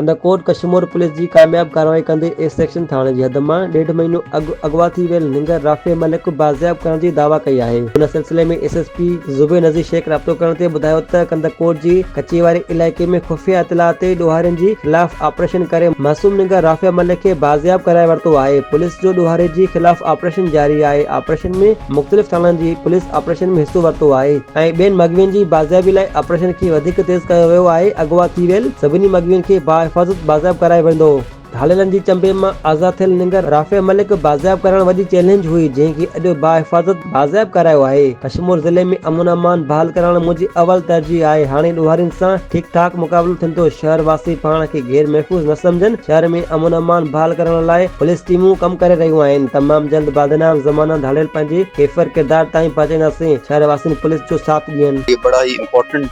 Kandhkot Kashmir police जी कामयाब कार्रवाई कंदे ए सेक्शन थाने जी हद मां 1.5 महीनो अगवा थी वियल निंगर राफे मलिक को बाज़ियाब करण जी दावा कई है। उन सिलसिले में एसएसपी जुबेर नज़ीर शेख राब्तो करण ते बुधायो त कंदकोट जी कचीवारी इलाके में खुफिया इतला ते ॾोहारियुनि जी खिलाफ ऑपरेशन करे मासूम निंगर राफे मलिक के बाज़ियाब कराए वरतो है। पुलिस जो ॾोहारे जी खिलाफ ऑपरेशन जारी है। ऑपरेशन में मुख्तलिफ थाननि जी पुलिस ऑपरेशन में हिस्सो वरतो है ऐं ॿियनि मगवियुनि जी बाज़ियाबी लाइ ऑपरेशन खे वधीक तेज़ कयो वियो आहे। अगवा थी वियल सभिनी मगवियुनि खे बाहिफ़ाज़त बाज़ियाब कराए वेंदो। ढालेलन जी चंबे मां आज़ाद थियल निंगर राफे मलिक बाज़ियाब करण वॾी चैलेंज हुई जंहिंखे अॼु बाहिफ़ाज़त बाज़ियाब करायो आहे। कश्मीर ज़िले में अमन अमान बहाल करण मुंहिंजी अवल तरजीह आहे। हाणे ॾोहारियुनि सां ठीक ठाक मुक़ाबिलो थींदो। शहर वासी पाण खे गैर महफ़ूज़ न सम्झनि। शहर में अमन अमान बहाल करण लाइ पुलिस टीमूं कम करे रहियूं आहिनि। तमाम जल्द बादनाम ज़माना ढालेल पंहिंजे कैफ़र किरदार ताईं पहुचाईंदासीं। शहर वासियुनि पुलिस जो साथ ॾियनि। ये बड़ा ही इम्पोर्टेंट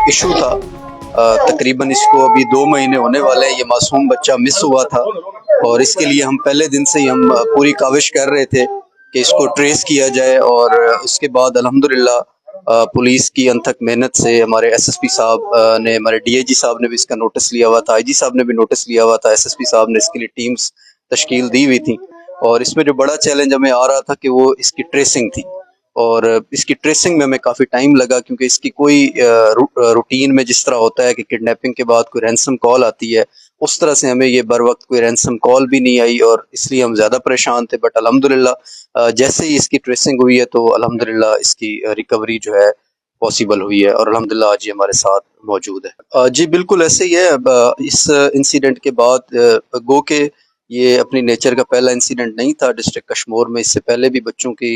इशू था। तकरीबन इसको अभी 2 महीने होने वाले हैं। ये मासूम बच्चा मिस हुआ था और इसके लिए हम पहले दिन से ही हम पूरी काविश कर रहे थे कि इसको ट्रेस किया जाए और उसके बाद अल्हम्दुलिल्लाह पुलिस की अनथक मेहनत से हमारे एसएसपी साहब ने, हमारे डीआईजी साहब ने भी इसका नोटिस लिया हुआ था, आईजी साहब ने भी नोटिस लिया हुआ था, एसएसपी साहब ने इसके लिए टीम्स तश्कील दी हुई थी और इसमें जो बड़ा चैलेंज हमें आ रहा था कि वो इसकी ट्रेसिंग थी और इसकी ट्रेसिंग में हमें काफ़ी टाइम लगा क्योंकि इसकी कोई रूटीन में जिस तरह होता है कि किडनैपिंग के बाद कोई रैंसम कॉल आती है, उस तरह से हमें ये बर वक्त कोई रैंसम कॉल भी नहीं आई और इसलिए हम ज़्यादा परेशान थे। बट अल्हम्दुलिल्लाह जैसे ही इसकी ट्रेसिंग हुई है तो अल्हम्दुलिल्लाह इसकी रिकवरी जो है पॉसिबल हुई है और अल्हम्दुलिल्लाह आज ये हमारे साथ मौजूद है। जी बिल्कुल ऐसे ही है। इस इंसिडेंट के बाद गो के ये अपनी नेचर का पहला इंसिडेंट नहीं था डिस्ट्रिक्ट कश्मीर में। इससे पहले भी बच्चों की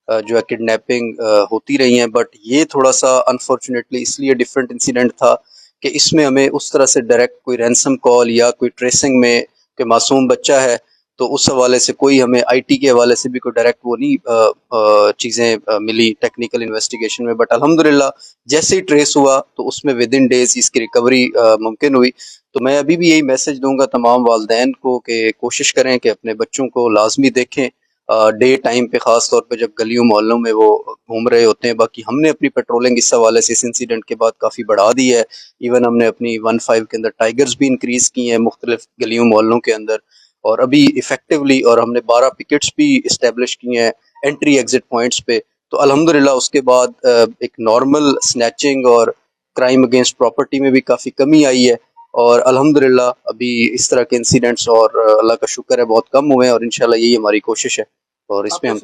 जो है किडनैपिंग होती रही हैं, बट ये थोड़ा सा अनफॉर्चुनेटली इसलिए डिफरेंट इंसिडेंट था कि इसमें हमें उस तरह से डायरेक्ट कोई रैंसम कॉल या कोई ट्रेसिंग में कि मासूम बच्चा है तो उस हवाले से कोई हमें आईटी के हवाले से भी कोई डायरेक्ट वो नहीं चीज़ें मिली टेक्निकल इन्वेस्टिगेशन में। बट अल्हम्दुलिल्लाह जैसे ही ट्रेस हुआ तो उसमें विद इन डेज इसकी रिकवरी मुमकिन हुई। तो मैं अभी भी यही मैसेज दूंगा तमाम वालिदैन को कि कोशिश करें कि अपने बच्चों को लाजमी देखें डे टाइम पे, ख़ास तौर पे जब गलियों मोहल्लों में वो घूम रहे होते हैं। बाकी हमने अपनी पेट्रोलिंग इस हवाले से इस इंसिडेंट के बाद काफ़ी बढ़ा दी है। इवन हमने अपनी 1-5 के अंदर टाइगर्स भी इंक्रीज़ की हैं मुख्तलिफ गलियों मोहल्लों के अंदर और अभी इफेक्टिवली, और हमने 12 पिकेट्स भी इस्टेब्लिश किए हैं एंट्री एग्जिट पॉइंट्स पे। तो अल्हम्दुलिल्लाह उसके बाद एक नॉर्मल स्नैचिंग और क्राइम अगेंस्ट प्रॉपर्टी में भी काफ़ी कमी आई है और अल्हम्दुलिल्लाह अभी इस तरह के इंसिडेंट्स और अल्लाह का शुक्र है बहुत कम हुए हैं और इंशाल्लाह यही हमारी कोशिश है और इसमें हम